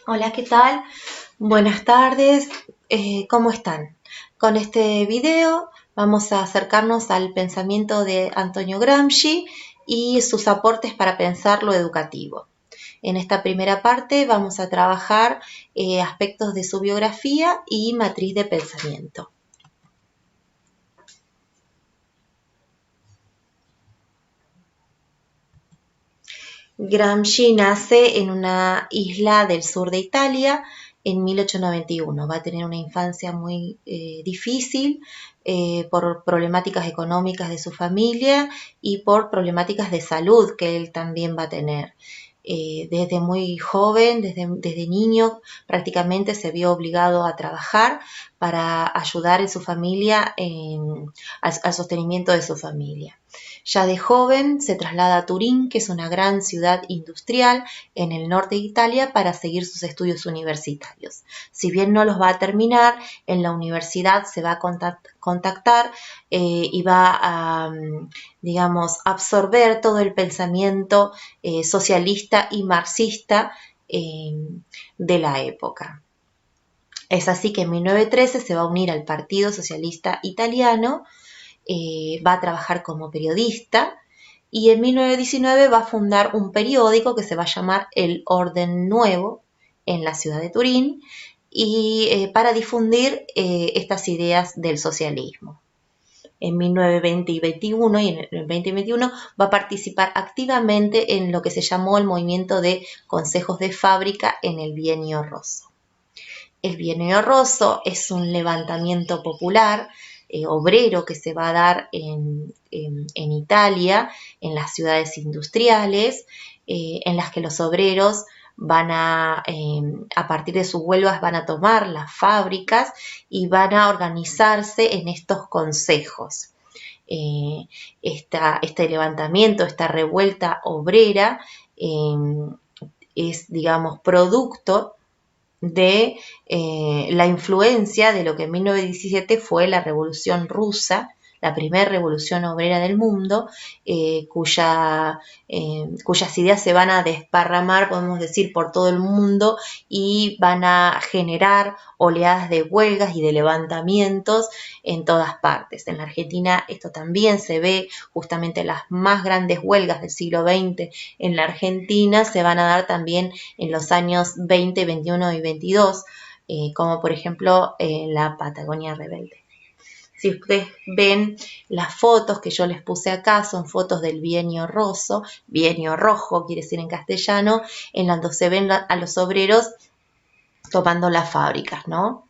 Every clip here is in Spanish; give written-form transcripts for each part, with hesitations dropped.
Hola, ¿qué tal? Buenas tardes, ¿cómo están? Con este video vamos a acercarnos al pensamiento de Antonio Gramsci y sus aportes para pensar lo educativo. En esta primera parte vamos a trabajar aspectos de su biografía y matriz de pensamiento. Gramsci nace en una isla del sur de Italia en 1891. Va a tener una infancia muy difícil por problemáticas económicas de su familia y por problemáticas de salud que él también va a tener. Desde muy joven, desde niño, prácticamente se vio obligado a trabajar para ayudar en su familia, al sostenimiento de su familia. Ya de joven se traslada a Turín, que es una gran ciudad industrial en el norte de Italia, para seguir sus estudios universitarios. Si bien no los va a terminar, en la universidad se va a contactar y va a, digamos, absorber todo el pensamiento socialista y marxista de la época. Es así que en 1913 se va a unir al Partido Socialista Italiano, va a trabajar como periodista y en 1919 va a fundar un periódico que se va a llamar El Orden Nuevo en la ciudad de Turín y para difundir estas ideas del socialismo. En 1920 y 21 y en el 20 y 21 va a participar activamente en lo que se llamó el movimiento de consejos de fábrica en el Bienio Rosso. El Bienio Rosso es un levantamiento popular obrero que se va a dar en Italia, en las ciudades industriales, en las que los obreros van a partir de sus huelgas, van a tomar las fábricas y van a organizarse en estos consejos. Este levantamiento, esta revuelta obrera es, digamos, producto de la influencia de lo que en 1917 fue la Revolución Rusa, la primera revolución obrera del mundo, cuyas ideas se van a desparramar, podemos decir, por todo el mundo y van a generar oleadas de huelgas y de levantamientos en todas partes. En la Argentina esto también se ve, justamente las más grandes huelgas del siglo XX en la Argentina se van a dar también en los años 20, 21 y 22, como por ejemplo la Patagonia Rebelde. Si ustedes ven las fotos que yo les puse acá, son fotos del Bienio Rosso, Bienio Rojo quiere decir en castellano, en donde se ven a los obreros tomando las fábricas, ¿no?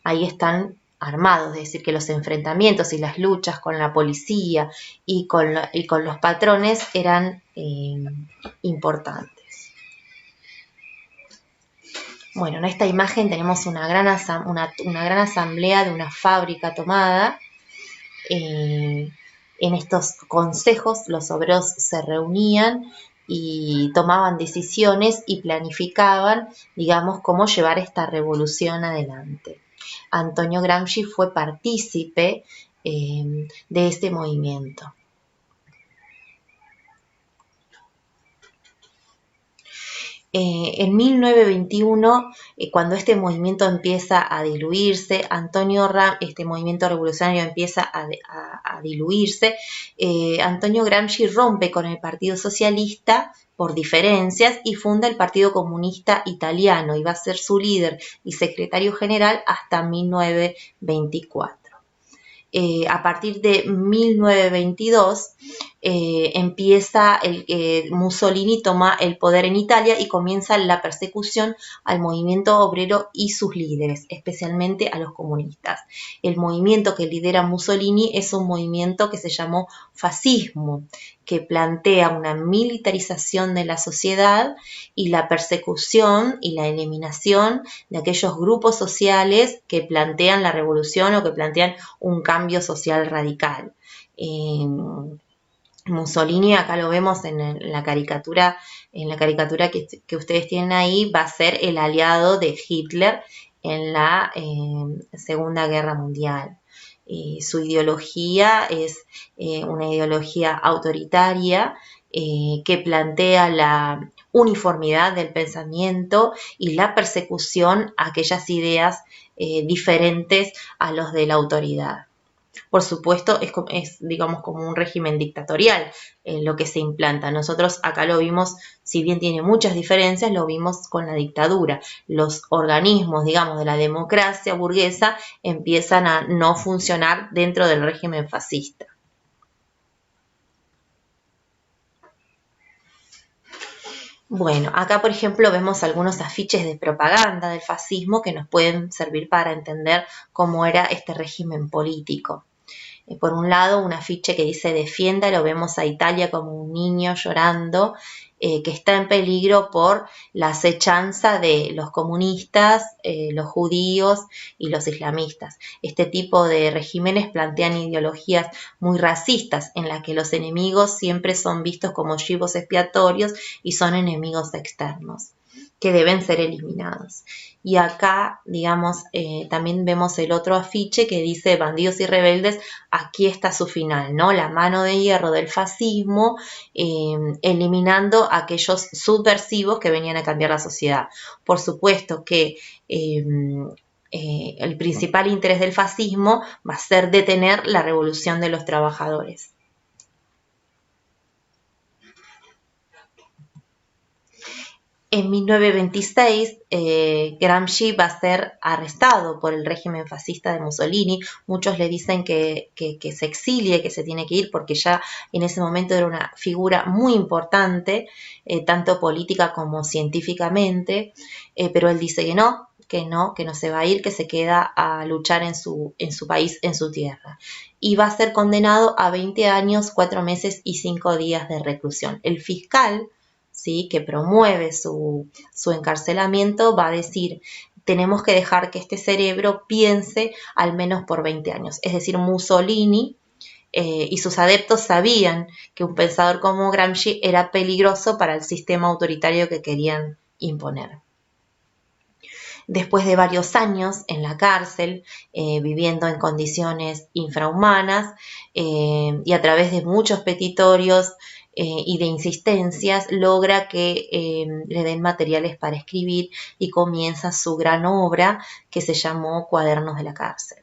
Ahí están armados, es decir, que los enfrentamientos y las luchas con la policía y con los patrones eran importantes. Bueno, en esta imagen tenemos una gran asamblea de una fábrica tomada. En estos consejos los obreros se reunían y tomaban decisiones y planificaban, digamos, cómo llevar esta revolución adelante. Antonio Gramsci fue partícipe de este movimiento. En 1921, cuando este movimiento empieza a diluirse, este movimiento revolucionario empieza a diluirse, Antonio Gramsci rompe con el Partido Socialista por diferencias y funda el Partido Comunista Italiano y va a ser su líder y secretario general hasta 1924. A partir de 1922 Mussolini toma el poder en Italia y comienza la persecución al movimiento obrero y sus líderes, especialmente a los comunistas. El movimiento que lidera Mussolini es un movimiento que se llamó fascismo, que plantea una militarización de la sociedad y la persecución y la eliminación de aquellos grupos sociales que plantean la revolución o que plantean un cambio social radical. Mussolini, acá lo vemos en la caricatura que ustedes tienen ahí, va a ser el aliado de Hitler en la Segunda Guerra Mundial. Su ideología es una ideología autoritaria que plantea uniformidad del pensamiento y la persecución a aquellas ideas diferentes a los de la autoridad. Por supuesto, digamos, como un régimen dictatorial lo que se implanta. Nosotros acá lo vimos, si bien tiene muchas diferencias, lo vimos con la dictadura. Los organismos, digamos, de la democracia burguesa empiezan a no funcionar dentro del régimen fascista. Bueno, acá por ejemplo vemos algunos afiches de propaganda del fascismo que nos pueden servir para entender cómo era este régimen político. Por un lado, un afiche que dice defienda, lo vemos a Italia como un niño llorando, que está en peligro por la acechanza de los comunistas, los judíos y los islamistas. Este tipo de regímenes plantean ideologías muy racistas en las que los enemigos siempre son vistos como chivos expiatorios y son enemigos externos que deben ser eliminados. Y acá, digamos, también vemos el otro afiche que dice bandidos y rebeldes, aquí está su final, ¿no? La mano de hierro del fascismo, eliminando a aquellos subversivos que venían a cambiar la sociedad. Por supuesto que el principal interés del fascismo va a ser detener la revolución de los trabajadores. En 1926, Gramsci va a ser arrestado por el régimen fascista de Mussolini. Muchos le dicen que se exilie, que se tiene que ir, porque ya en ese momento era una figura muy importante, tanto política como científicamente, pero él dice que no se va a ir, que se queda a luchar en su país, en su tierra. Y va a ser condenado a 20 años, 4 meses y 5 días de reclusión. El fiscal, ¿sí?, que promueve su encarcelamiento, va a decir, tenemos que dejar que este cerebro piense al menos por 20 años. Es decir, Mussolini y sus adeptos sabían que un pensador como Gramsci era peligroso para el sistema autoritario que querían imponer. Después de varios años en la cárcel, viviendo en condiciones infrahumanas, y a través de muchos petitorios y de insistencias, logra que le den materiales para escribir y comienza su gran obra que se llamó Cuadernos de la cárcel.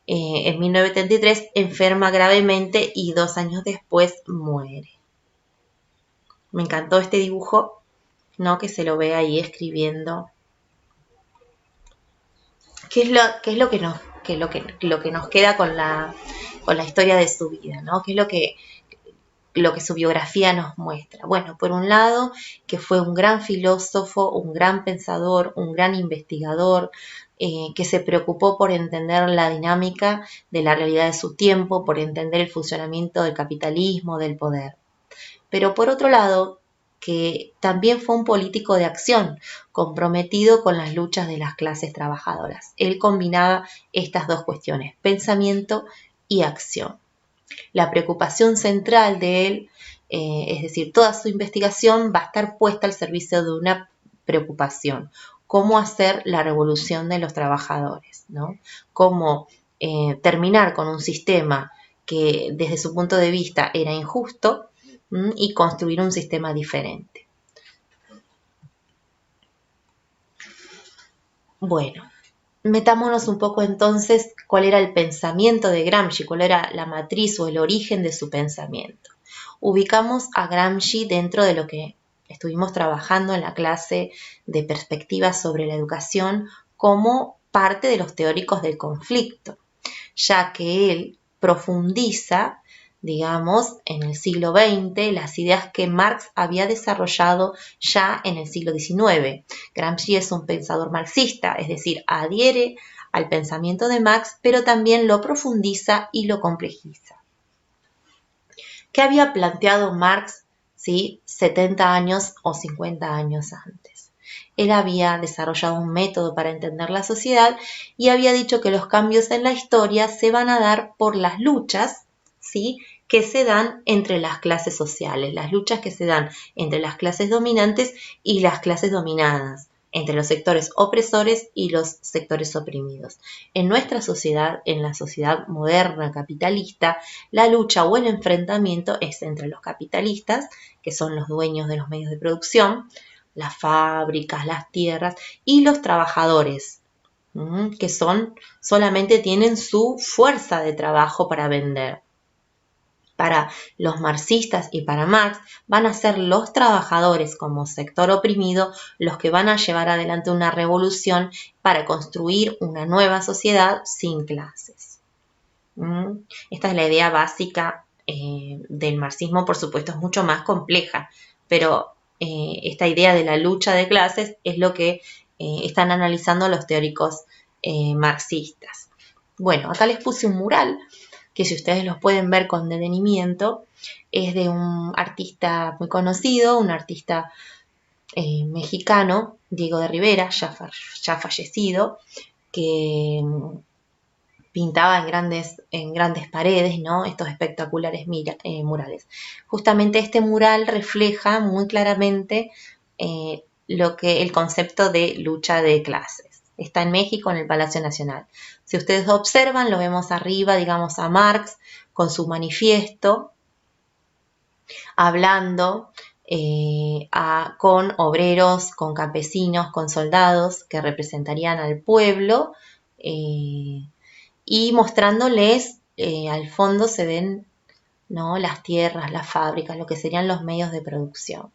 En 1933 enferma gravemente y 2 años después muere. Me encantó este dibujo, ¿no?, que se lo ve ahí escribiendo. ¿Qué es lo que nos queda con la historia de su vida, ¿no? ¿Qué es lo que su biografía nos muestra? Bueno, por un lado, que fue un gran filósofo, un gran pensador, un gran investigador, que se preocupó por entender la dinámica de la realidad de su tiempo, por entender el funcionamiento del capitalismo, del poder. Pero por otro lado, que también fue un político de acción, comprometido con las luchas de las clases trabajadoras. Él combinaba estas dos cuestiones, pensamiento y acción. La preocupación central de él, es decir, toda su investigación va a estar puesta al servicio de una preocupación, cómo hacer la revolución de los trabajadores, ¿no? Cómo terminar con un sistema que desde su punto de vista era injusto, y construir un sistema diferente. Bueno, metámonos un poco entonces cuál era el pensamiento de Gramsci, cuál era la matriz o el origen de su pensamiento. Ubicamos a Gramsci dentro de lo que estuvimos trabajando en la clase de perspectivas sobre la educación como parte de los teóricos del conflicto, ya que él profundiza, digamos, en el siglo XX, las ideas que Marx había desarrollado ya en el siglo XIX. Gramsci es un pensador marxista, es decir, adhiere al pensamiento de Marx, pero también lo profundiza y lo complejiza. ¿Qué había planteado Marx, ¿sí?, 70 años o 50 años antes? Él había desarrollado un método para entender la sociedad y había dicho que los cambios en la historia se van a dar por las luchas, ¿sí?, que se dan entre las clases sociales, las luchas que se dan entre las clases dominantes y las clases dominadas, entre los sectores opresores y los sectores oprimidos. En nuestra sociedad, en la sociedad moderna capitalista, la lucha o el enfrentamiento es entre los capitalistas, que son los dueños de los medios de producción, las fábricas, las tierras, y los trabajadores, que solamente tienen su fuerza de trabajo para vender. Para los marxistas y para Marx, van a ser los trabajadores como sector oprimido los que van a llevar adelante una revolución para construir una nueva sociedad sin clases. Esta es la idea básica del marxismo, por supuesto es mucho más compleja, pero esta idea de la lucha de clases es lo que están analizando los teóricos marxistas. Bueno, acá les puse un mural que si ustedes los pueden ver con detenimiento, es de un artista muy conocido, un artista mexicano, Diego de Rivera, ya fallecido, que pintaba en grandes paredes, ¿no? Estos espectaculares murales. Justamente este mural refleja muy claramente el concepto de lucha de clases. Está en México, en el Palacio Nacional. Si ustedes observan, lo vemos arriba, digamos, a Marx con su manifiesto, hablando con obreros, con campesinos, con soldados que representarían al pueblo, y mostrándoles, al fondo se ven, ¿no?, las tierras, las fábricas, lo que serían los medios de producción.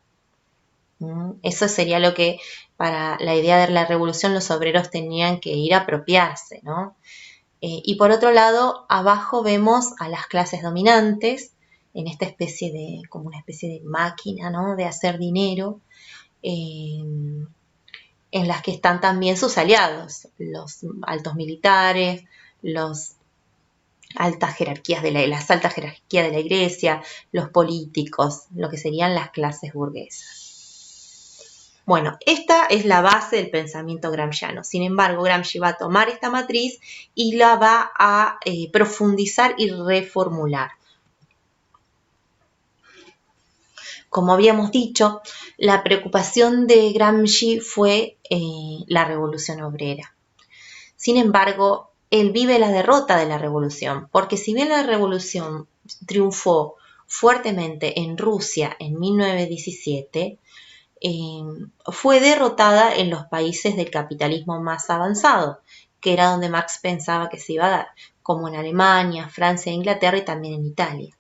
Eso sería lo que para la idea de la revolución los obreros tenían que ir a apropiarse, ¿no? Y por otro lado, abajo vemos a las clases dominantes en esta como una especie de máquina, ¿no?, de hacer dinero, en las que están también sus aliados, los altos militares, las altas jerarquías de la iglesia, los políticos, lo que serían las clases burguesas. Bueno, esta es la base del pensamiento gramsciano. Sin embargo, Gramsci va a tomar esta matriz y la va a profundizar y reformular. Como habíamos dicho, la preocupación de Gramsci fue la revolución obrera. Sin embargo, él vive la derrota de la revolución, porque si bien la revolución triunfó fuertemente en Rusia en 1917, fue derrotada en los países del capitalismo más avanzado, que era donde Marx pensaba que se iba a dar, como en Alemania, Francia, Inglaterra y también en Italia.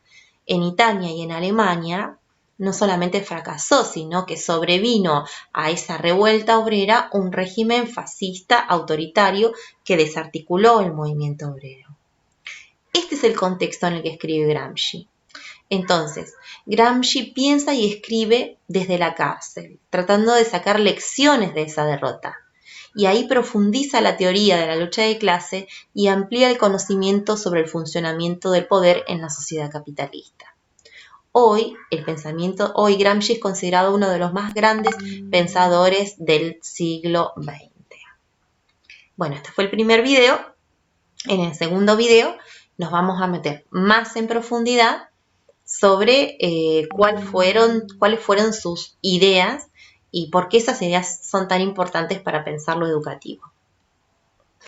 En Italia y en Alemania no solamente fracasó, sino que sobrevino a esa revuelta obrera un régimen fascista autoritario que desarticuló el movimiento obrero. Este es el contexto en el que escribe Gramsci. Entonces, Gramsci piensa y escribe desde la cárcel, tratando de sacar lecciones de esa derrota. Y ahí profundiza la teoría de la lucha de clase y amplía el conocimiento sobre el funcionamiento del poder en la sociedad capitalista. Hoy Gramsci es considerado uno de los más grandes pensadores del siglo XX. Bueno, este fue el primer video. En el segundo video nos vamos a meter más en profundidad sobre cuáles fueron sus ideas y por qué esas ideas son tan importantes para pensar lo educativo.